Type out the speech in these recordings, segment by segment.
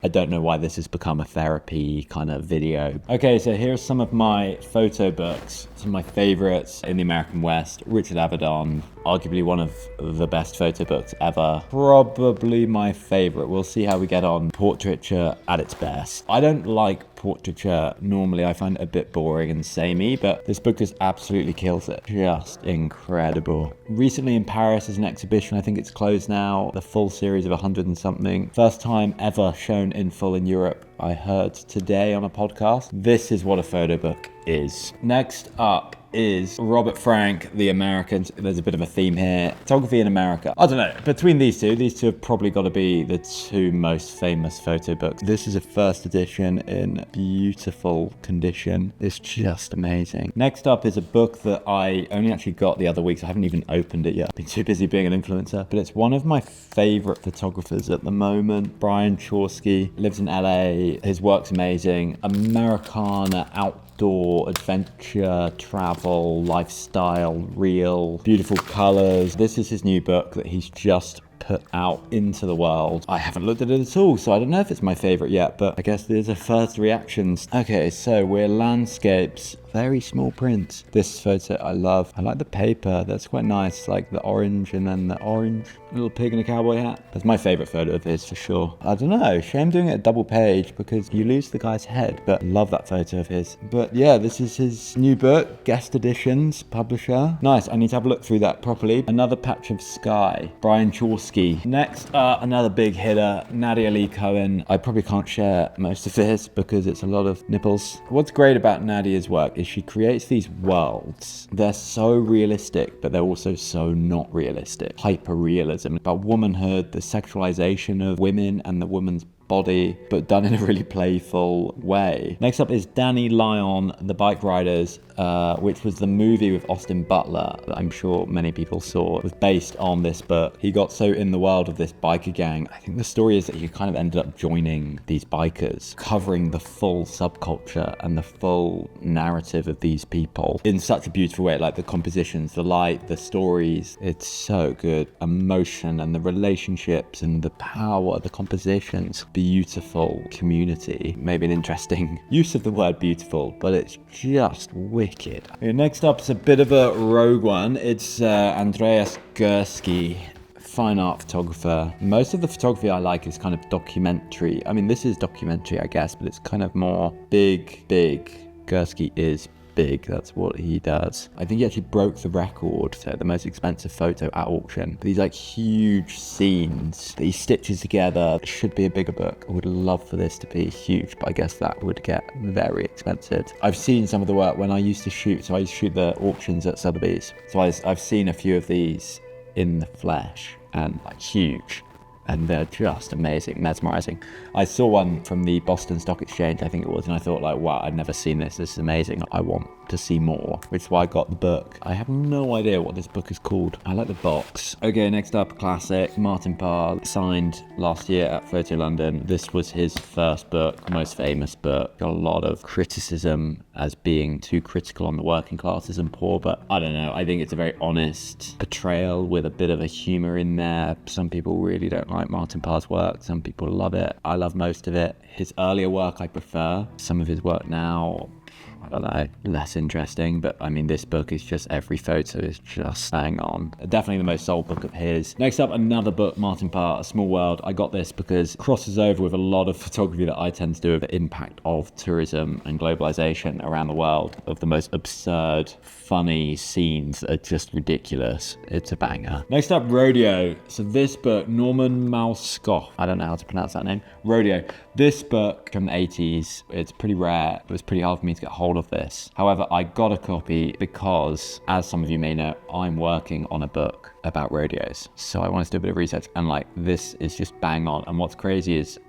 I don't know why this has become a therapy kind of video. Okay, so here's some of my photo books. Some of my favorites in the American West. Richard Avedon, arguably one of the best photo books ever. Probably my favorite. We'll see how we get on. Portraiture at its best. I don't like portraiture normally. I find it a bit boring and samey, but this book just absolutely kills it. Just incredible. Recently in Paris is an exhibition. I think it's closed now. The full series of 100 and something. First time ever shown in full in Europe. I heard today on a podcast. This is what a photo book is. Next up is Robert Frank, The Americans. There's a bit of a theme here. Photography in America. I don't know. Between these two have probably got to be the two most famous photo books. This is a first edition in beautiful condition. It's just amazing. Next up is a book that I only actually got the other week, so I haven't even opened it yet. I've been too busy being an influencer. But it's one of my favorite photographers at the moment. Brian Chorlsky, lives in LA. His work's amazing. Americana, outdoor, adventure, travel, lifestyle, real, beautiful colors. This is his new book that he's just put out into the world. I haven't looked at it at all, so I don't know if it's my favorite yet, but I guess these are first reactions. Okay, so we're landscapes, very small print. This photo I love. I like the paper. That's quite nice, like the orange and then the orange little pig in a cowboy hat. That's my favorite photo of his for sure. I don't know, shame doing it a double page because you lose the guy's head, but I love that photo of his. But yeah, this is his new book, Guest Editions, publisher. Nice, I need to have a look through that properly. Another patch of sky, Brian Chorlsky. Next, another big hitter, Nadia Lee Cohen. I probably can't share most of this because it's a lot of nipples. What's great about Nadia's work is she creates these worlds. They're so realistic, but they're also so not realistic. Hyper-realism about womanhood, the sexualization of women and the woman's body, but done in a really playful way. Next up is Danny Lyon, The Bike Riders, which was the movie with Austin Butler that I'm sure many people saw. It was based on this book. He got so in the world of this biker gang. I think the story is that he kind of ended up joining these bikers, covering the full subculture and the full narrative of these people in such a beautiful way, like the compositions, the light, the stories. It's so good. Emotion and the relationships and the power of the compositions. Beautiful community. Maybe an interesting use of the word beautiful, but it's just wicked. Okay, next up is a bit of a rogue one. It's Andreas Gursky, fine art photographer. Most of the photography I like is kind of documentary. I mean, this is documentary, I guess, but it's kind of more big. Gursky is big. That's what he does. I think he actually broke the record, so the most expensive photo at auction. These like huge scenes that he stitches together. It should be a bigger book. I would love for this to be huge, but I guess that would get very expensive. I've seen some of the work when I used to shoot, so I used to shoot the auctions at Sotheby's. So I've seen a few of these in the flesh and like huge. And they're just amazing, mesmerizing. I saw one from the Boston Stock Exchange, I think it was, and I thought like, wow, I've never seen this. This is amazing. I want to see more, which is why I got the book. I have no idea what this book is called. I like the box. Okay, next up, classic, Martin Parr, signed last year at Photo London. This was his first book, most famous book. Got a lot of criticism as being too critical on the working classes and poor, but I don't know. I think it's a very honest portrayal with a bit of a humor in there. Some people really don't like Martin Parr's work. Some people love it. I love most of it. His earlier work I prefer. Some of his work now, I don't know, less interesting, but I mean, this book is just, every photo is just bang on. Definitely the most sold book of his. Next up, another book, Martin Parr, A Small World. I got this because it crosses over with a lot of photography that I tend to do with the impact of tourism and globalization around the world, of the most absurd, funny scenes that are just ridiculous. It's a banger. Next up, Rodeo. So this book, Norman Malskoff, I don't know how to pronounce that name. Rodeo. This book from the 80s, it's pretty rare. It was pretty hard for me to get hold of this. However, I got a copy because, as some of you may know, I'm working on a book about rodeos. So I wanted to do a bit of research, and like, this is just bang on. And what's crazy is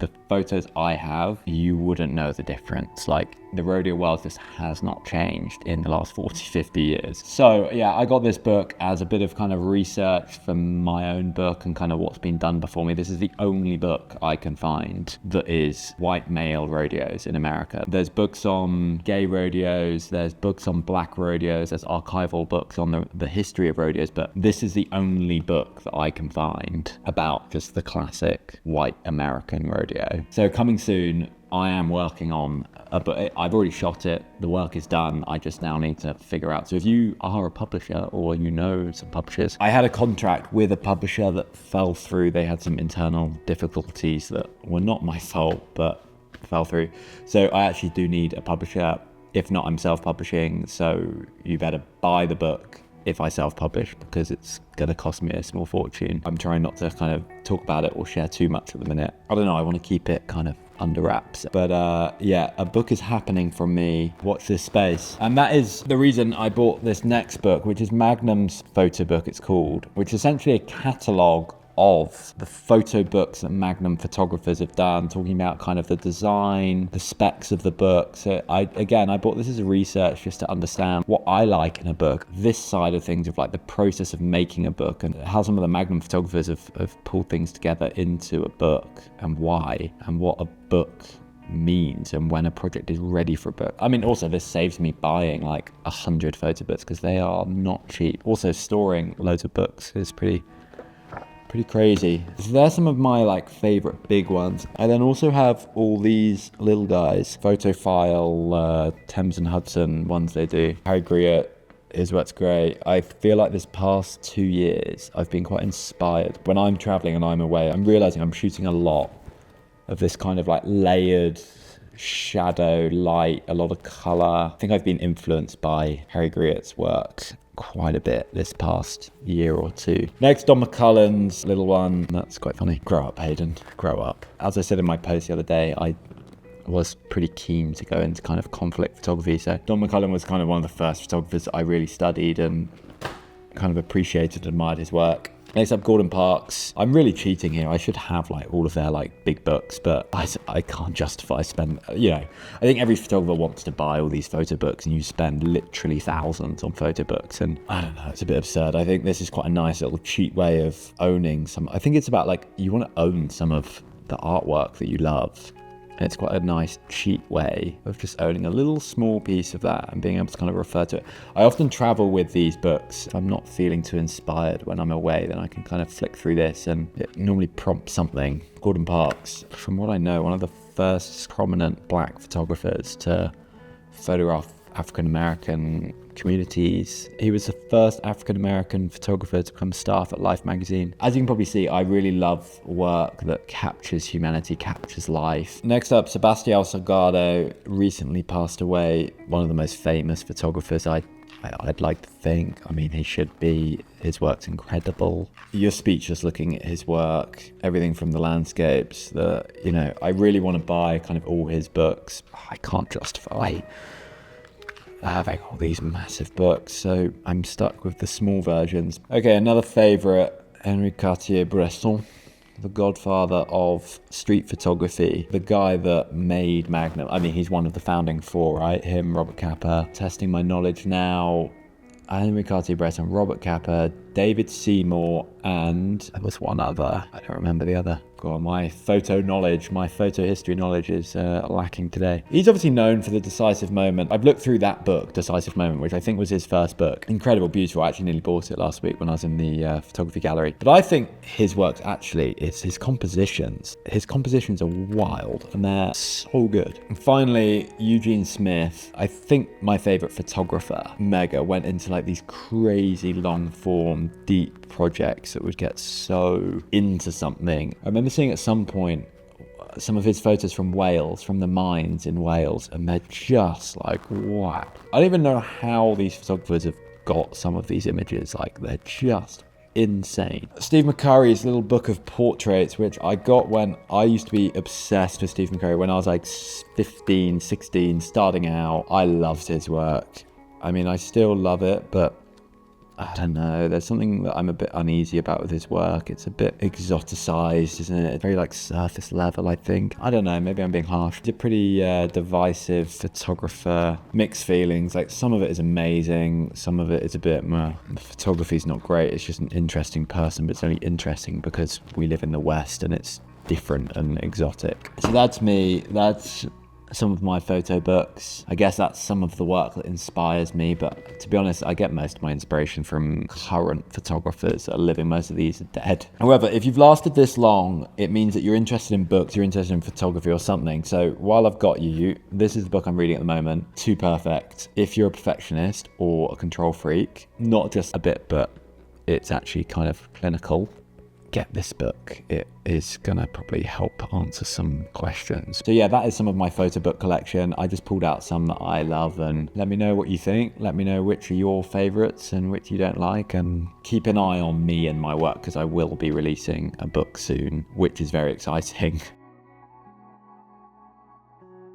the photos I have, you wouldn't know the difference. Like, the rodeo world just has not changed in the last 40, 50 years. So yeah, I got this book as a bit of kind of research for my own book and kind of what's been done before me. This is the only book I can find that is white male rodeos in America. There's books on gay rodeos, there's books on black rodeos, there's archival books on the history of rodeos, but this is the only book that I can find about just the classic white American rodeo. So coming soon, I am working on a book. I've already shot it. The work is done. I just now need to figure out. So if you are a publisher or you know some publishers, I had a contract with a publisher that fell through. They had some internal difficulties that were not my fault, but fell through. So I actually do need a publisher. If not, I'm self-publishing. So you better buy the book if I self-publish, because it's going to cost me a small fortune. I'm trying not to kind of talk about it or share too much at the minute. I don't know, I want to keep it kind of under wraps. But yeah, a book is happening from me. Watch this space. And that is the reason I bought this next book, which is Magnum's photo book, it's called, which is essentially a catalogue of the photo books that Magnum photographers have done, talking about kind of the design, the specs of the book. So I bought this as a research just to understand what I like in a book, this side of things of like the process of making a book and how some of the Magnum photographers have pulled things together into a book and why and what a book means and when a project is ready for a book. I mean, also this saves me buying like 100 photo books because they are not cheap. Also storing loads of books is pretty crazy. So there's some of my like favorite big ones. I then also have all these little guys, Photophile, Thames and Hudson ones they do. Harry Griot, his work's great. I feel like this past 2 years I've been quite inspired. When I'm traveling and I'm away, I'm realizing I'm shooting a lot of this kind of like layered shadow, light, a lot of color. I think I've been influenced by Harry Griot's work quite a bit this past year or two. Next, Don McCullen's little one. That's quite funny. Grow up, Hayden. Grow up. As I said in my post the other day, I was pretty keen to go into kind of conflict photography. So Don McCullen was kind of one of the first photographers that I really studied and kind of appreciated and admired his work. Next up, Gordon Parks. I'm really cheating here. I should have like all of their like big books, but I can't justify spend, you know, I think every photographer wants to buy all these photo books and you spend literally thousands on photo books. And I don't know, it's a bit absurd. I think this is quite a nice little cheat way of owning some. I think it's about like, you want to own some of the artwork that you love. And it's quite a nice, cheap way of just owning a little small piece of that and being able to kind of refer to it. I often travel with these books. If I'm not feeling too inspired when I'm away, then I can kind of flick through this and it normally prompts something. Gordon Parks, from what I know, one of the first prominent black photographers to photograph African-American communities. He was the first African-American photographer to become staff at Life magazine. As you can probably see, I really love work that captures humanity, captures life. Next up, Sebastião Salgado recently passed away, one of the most famous photographers I'd like to think. I mean, he should be. His work's incredible. You're speechless looking at his work, everything from the landscapes, I really want to buy kind of all his books. I can't justify having all these massive books, so I'm stuck with the small versions. Okay, another favourite, Henri Cartier-Bresson, the godfather of street photography, the guy that made Magnum. I mean, he's one of the founding four, right? Him, Robert Capa. Testing my knowledge now, Henri Cartier-Bresson, Robert Capa, David Seymour, and there was one other. I don't remember the other. God, my photo history knowledge is lacking today. He's obviously known for The Decisive Moment. I've looked through that book, Decisive Moment, which I think was his first book. Incredible, beautiful. I actually nearly bought it last week when I was in the photography gallery. But I think his work actually is his compositions. His compositions are wild and they're so good. And finally, Eugene Smith. I think my favorite photographer, Mega, went into like these crazy long form, deep projects that would get so into something. I remember seeing at some point some of his photos from Wales, from the mines in Wales, and they're just like, wow. I don't even know how these photographers have got some of these images, like they're just insane. Steve McCurry's little book of portraits, which I got when I used to be obsessed with Steve McCurry when I was like 15, 16, starting out. I loved his work. I mean, I still love it, but I don't know, there's something that I'm a bit uneasy about with his work. It's a bit exoticized, isn't it? It's very like surface level, I think. I don't know, maybe I'm being harsh. He's a pretty divisive photographer. Mixed feelings, like some of it is amazing, some of it is a bit, the photography's not great. It's just an interesting person, but it's only interesting because we live in the West and it's different and exotic. So that's me, that's some of my photo books. I guess that's some of the work that inspires me, but to be honest, I get most of my inspiration from current photographers that are living. Most of these are dead. However, if you've lasted this long, it means that you're interested in books, you're interested in photography or something. So while I've got you, this is the book I'm reading at the moment, Too Perfect. If you're a perfectionist or a control freak, not just a bit, but it's actually kind of clinical, get this book. It is gonna probably help answer some questions. So yeah, that is some of my photo book collection. I just pulled out some that I love, and let me know what you think. Let me know which are your favorites and which you don't like, and keep an eye on me and my work because I will be releasing a book soon, which is very exciting.